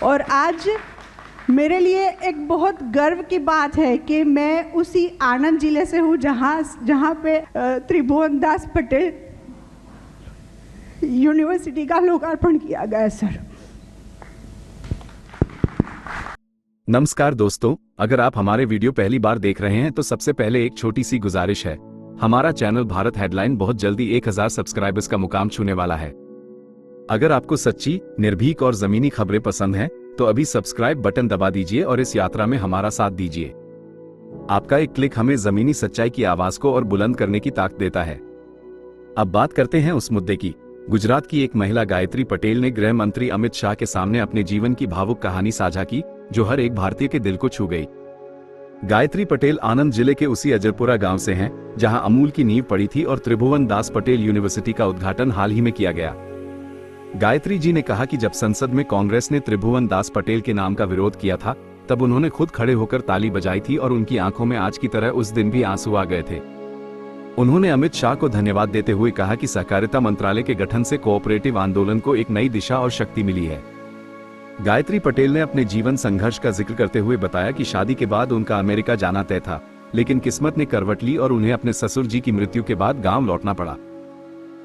और आज मेरे लिए एक बहुत गर्व की बात है कि मैं उसी आनंद जिले से हूँ जहाँ पे त्रिभुवन दास पटेल यूनिवर्सिटी का लोकार्पण किया गया। सर नमस्कार दोस्तों, अगर आप हमारे वीडियो पहली बार देख रहे हैं तो सबसे पहले एक छोटी सी गुजारिश है। हमारा चैनल भारत हेडलाइन बहुत जल्दी 1000 सब्सक्राइबर्स का मुकाम छूने वाला है। अगर आपको सच्ची, निर्भीक और जमीनी खबरें पसंद हैं तो अभी सब्सक्राइब बटन दबा दीजिए और इस यात्रा में हमारा साथ दीजिए। आपका एक क्लिक हमें जमीनी सच्चाई की आवाज को और बुलंद करने की ताकत देता है। अब बात करते हैं उस मुद्दे की। गुजरात की एक महिला गायत्री पटेल ने गृह मंत्री अमित शाह के सामने अपने जीवन की भावुक कहानी साझा की, जो हर एक भारतीय के दिल को छू गई। गायत्री पटेल आनंद जिले के उसी अजरपुरा गांव से हैं, जहां अमूल की नींव पड़ी थी और त्रिभुवन दास पटेल यूनिवर्सिटी का उद्घाटन हाल ही में किया गया। गायत्री जी ने कहा कि जब संसद में कांग्रेस ने त्रिभुवन दास पटेल के नाम का विरोध किया था, तब उन्होंने खुद खड़े होकर ताली बजाई थी और उनकी आंखों में आज की तरह उस दिन भी आंसू आ गए थे। उन्होंने अमित शाह को धन्यवाद देते हुए कहा कि सहकारिता मंत्रालय के गठन से कोऑपरेटिव आंदोलन को एक नई दिशा और शक्ति मिली है। गायत्री पटेल ने अपने जीवन संघर्ष का जिक्र करते हुए बताया कि शादी के बाद उनका अमेरिका जाना तय था, लेकिन किस्मत ने करवट ली और उन्हें अपने ससुर जी की मृत्यु के बाद गांव लौटना पड़ा।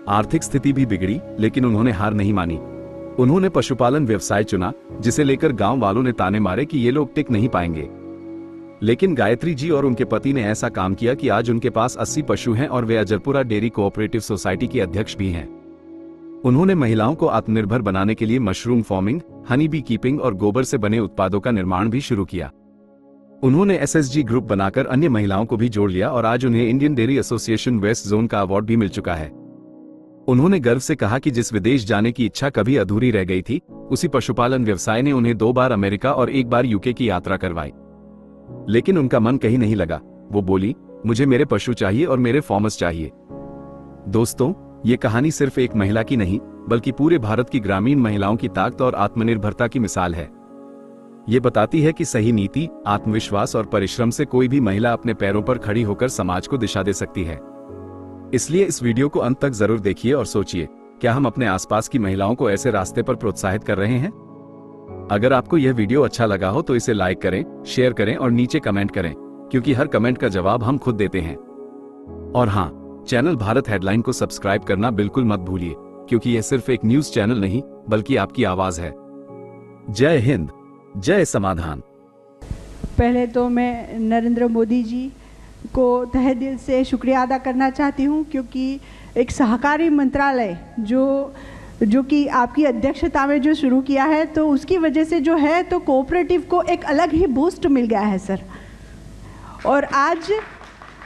आर्थिक स्थिति भी बिगड़ी, लेकिन उन्होंने हार नहीं मानी। उन्होंने पशुपालन व्यवसाय चुना, जिसे लेकर गांव वालों ने ताने मारे कि ये लोग टिक नहीं पाएंगे। लेकिन गायत्री जी और उनके पति ने ऐसा काम किया कि आज उनके पास 80 पशु हैं और वे अजरपुरा डेयरी कोऑपरेटिव सोसाइटी की अध्यक्ष भी हैं। उन्होंने महिलाओं को आत्मनिर्भर बनाने के लिए mushroom farming, honey bee keeping और गोबर से बने उत्पादों का निर्माण भी शुरू किया। उन्होंने एसएसजी ग्रुप बनाकर अन्य महिलाओं को भी जोड़ लिया और आज उन्हें Indian dairy association west zone का अवार्ड भी मिल चुका है। उन्होंने गर्व से कहा कि जिस विदेश जाने की इच्छा कभी अधूरी रह गई थी, उसी पशुपालन व्यवसाय ने उन्हें 2 बार अमेरिका और 1 बार यूके की यात्रा करवाई। लेकिन उनका मन कहीं नहीं लगा। वो बोली, मुझे मेरे पशु चाहिए और मेरे फार्मर्स चाहिए। दोस्तों, ये कहानी सिर्फ एक महिला की नहीं, बल्कि पूरे भारत की ग्रामीण महिलाओं की ताकत और आत्मनिर्भरता की मिसाल है। ये बताती है कि सही नीति, आत्मविश्वास और परिश्रम से कोई भी महिला अपने पैरों पर खड़ी होकर समाज को दिशा दे सकती है। इसलिए इस वीडियो को अंत तक जरूर देखिए और सोचिए, क्या हम अपने आसपास की महिलाओं को ऐसे रास्ते पर प्रोत्साहित कर रहे हैं? अगर आपको यह वीडियो अच्छा लगा हो तो इसे लाइक करें, शेयर करें और नीचे कमेंट करें, क्योंकि हर कमेंट का जवाब हम खुद देते हैं। और हाँ, चैनल भारत हेडलाइन को सब्सक्राइब करना बिल्कुल मत भूलिए, क्योंकि यह सिर्फ एक न्यूज चैनल नहीं, बल्कि आपकी आवाज है। जय हिंद, जय समाधान। पहले तो मैं नरेंद्र मोदी जी को तहे दिल से शुक्रिया अदा करना चाहती हूँ, क्योंकि एक सहकारी मंत्रालय जो कि आपकी अध्यक्षता में जो शुरू किया है, तो उसकी वजह से जो है तो कोऑपरेटिव को एक अलग ही बूस्ट मिल गया है सर। और आज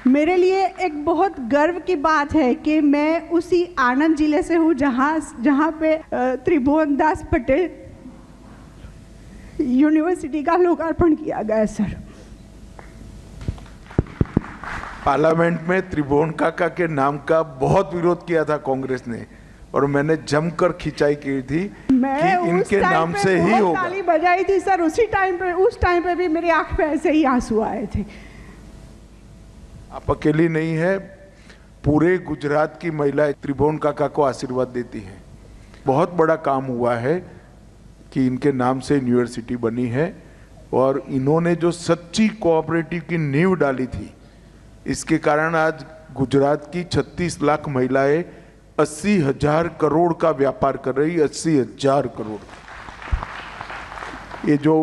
मेरे लिए एक बहुत गर्व की बात है कि मैं उसी आनंद जिले से हूँ जहाँ पे त्रिभुवन दास पटेल यूनिवर्सिटी का लोकार्पण किया गया सर। पार्लियामेंट में त्रिभुवन काका के नाम का बहुत विरोध किया था कांग्रेस ने, और मैंने जमकर खिंचाई की थी कि इनके नाम से ही होगा। ताली बजाई थी सर उस टाइम पे भी मेरी आंख में ऐसे ही आंसू आए थे। आप अकेली नहीं है, पूरे गुजरात की महिलाएं त्रिभुवन काका को आशीर्वाद देती हैं। बहुत बड़ा काम हुआ है कि इनके नाम से यूनिवर्सिटी बनी है, और इन्होंने जो सच्ची कोऑपरेटिव की नींव डाली थी, इसके कारण आज गुजरात की 36 लाख महिलाएं 80,000 करोड़ का व्यापार कर रही। 80,000 करोड़। ये जो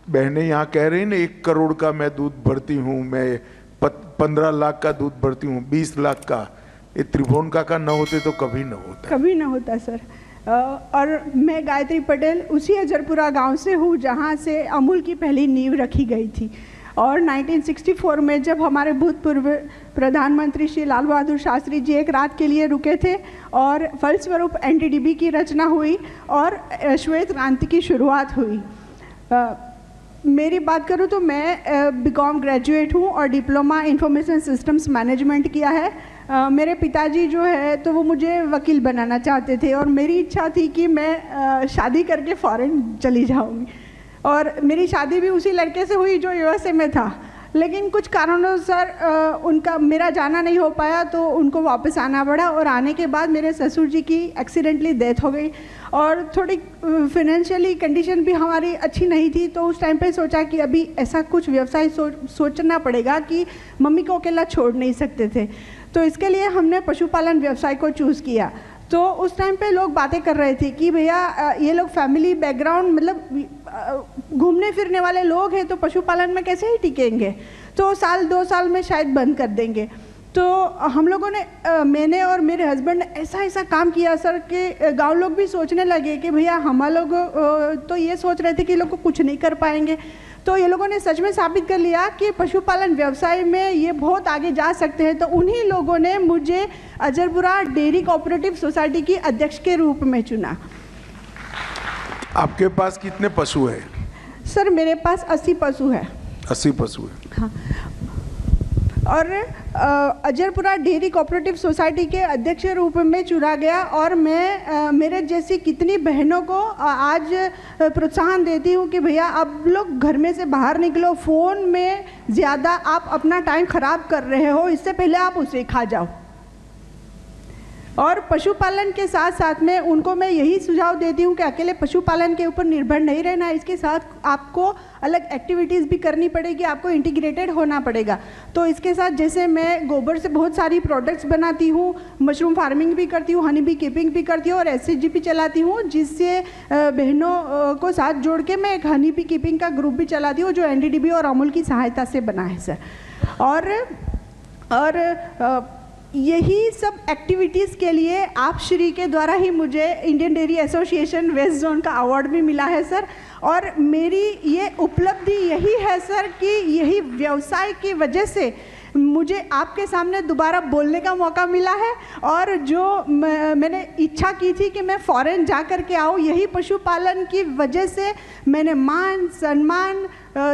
बहनें यहाँ कह रही ना, 1 करोड़ का मैं दूध भरती हूँ, मैं 15 लाख का दूध भरती हूँ, 20 लाख का, ये त्रिभुवन काका न होते तो कभी न होता सर। और मैं गायत्री पटेल उसी अजरपुरा गांव से हूँ जहाँ से अमूल की पहली नींव रखी गई थी। और 1964 में जब हमारे भूतपूर्व प्रधानमंत्री श्री लाल बहादुर शास्त्री जी एक रात के लिए रुके थे, और फलस्वरूप एनडीडीबी की रचना हुई और श्वेत क्रांति की शुरुआत हुई। मेरी बात करूँ तो मैं बीकॉम ग्रेजुएट हूँ और डिप्लोमा इंफॉर्मेशन सिस्टम्स मैनेजमेंट किया है। मेरे पिताजी जो है तो वो मुझे वकील बनाना चाहते थे, और मेरी इच्छा थी कि मैं शादी करके फॉरेन चली जाऊँगी। और मेरी शादी भी उसी लड़के से हुई जो यूएसए में था, लेकिन कुछ कारणों सर उनका मेरा जाना नहीं हो पाया, तो उनको वापस आना पड़ा। और आने के बाद मेरे ससुर जी की एक्सीडेंटली डेथ हो गई और थोड़ी फिनेंशियली कंडीशन भी हमारी अच्छी नहीं थी। तो उस टाइम पे सोचा कि अभी ऐसा कुछ व्यवसाय सोचना पड़ेगा कि मम्मी को अकेला छोड़ नहीं सकते थे। तो इसके लिए हमने पशुपालन व्यवसाय को चूज़ किया। तो उस टाइम पे लोग बातें कर रहे थे कि भैया ये लोग फैमिली बैकग्राउंड मतलब घूमने फिरने वाले लोग हैं, तो पशुपालन में कैसे ही टिकेंगे, तो साल 2 साल में शायद बंद कर देंगे। तो हम लोगों ने मैंने और मेरे हस्बैंड ने ऐसा काम किया सर कि गांव लोग भी सोचने लगे कि भैया हम लोग तो ये सोच रहे थे कि लोग को कुछ नहीं कर पाएंगे। तो ये लोगों ने सच में साबित कर लिया कि पशुपालन व्यवसाय में ये बहुत आगे जा सकते हैं। तो उन्हीं लोगों ने मुझे अजरपुरा डेयरी कोऑपरेटिव सोसाइटी की अध्यक्ष के रूप में चुना। आपके पास कितने पशु है? सर मेरे पास 80 पशु है। 80 पशु है। हाँ। और अजरपुरा डेयरी कोऑपरेटिव सोसाइटी के अध्यक्ष रूप में चुना गया। और मैं मेरे जैसी कितनी बहनों को आज प्रोत्साहन देती हूँ कि भैया आप लोग घर में से बाहर निकलो, फ़ोन में ज़्यादा आप अपना टाइम ख़राब कर रहे हो, इससे पहले आप उसे खा जाओ। और पशुपालन के साथ साथ में उनको मैं यही सुझाव देती हूँ कि अकेले पशुपालन के ऊपर निर्भर नहीं रहना, इसके साथ आपको अलग एक्टिविटीज़ भी करनी पड़ेगी, आपको इंटीग्रेटेड होना पड़ेगा। तो इसके साथ जैसे मैं गोबर से बहुत सारी प्रोडक्ट्स बनाती हूँ, मशरूम फार्मिंग भी करती हूँ, हनी बी कीपिंग भी करती हूँ और एसएचजी भी चलाती हूँ, जिससे बहनों को साथ जोड़ के मैं एक हनी बी कीपिंग का ग्रुप भी चलाती हूँ जो एनडीडीबी और अमूल की सहायता से बना है सर। और यही सब एक्टिविटीज़ के लिए आप श्री के द्वारा ही मुझे Indian dairy association west zone का अवार्ड भी मिला है सर। और मेरी ये उपलब्धि यही है सर कि यही व्यवसाय की वजह से मुझे आपके सामने दोबारा बोलने का मौका मिला है। और जो मैंने इच्छा की थी कि मैं फ़ॉरेन जा कर के आऊँ, यही पशुपालन की वजह से मैंने मान सम्मान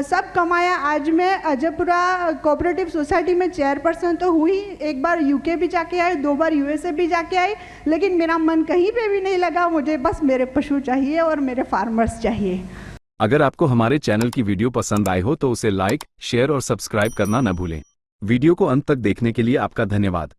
सब कमाया। आज मैं अजरपुरा कोऑपरेटिव सोसाइटी में चेयरपर्सन तो हुई, एक बार यूके भी जाके आई, 2 बार यूएसए भी जाके आई, लेकिन मेरा मन कहीं पे भी नहीं लगा। मुझे बस मेरे पशु चाहिए और मेरे फार्मर्स चाहिए। अगर आपको हमारे चैनल की वीडियो पसंद आई हो तो उसे लाइक, शेयर और सब्सक्राइब करना न भूलें। वीडियो को अंत तक देखने के लिए आपका धन्यवाद।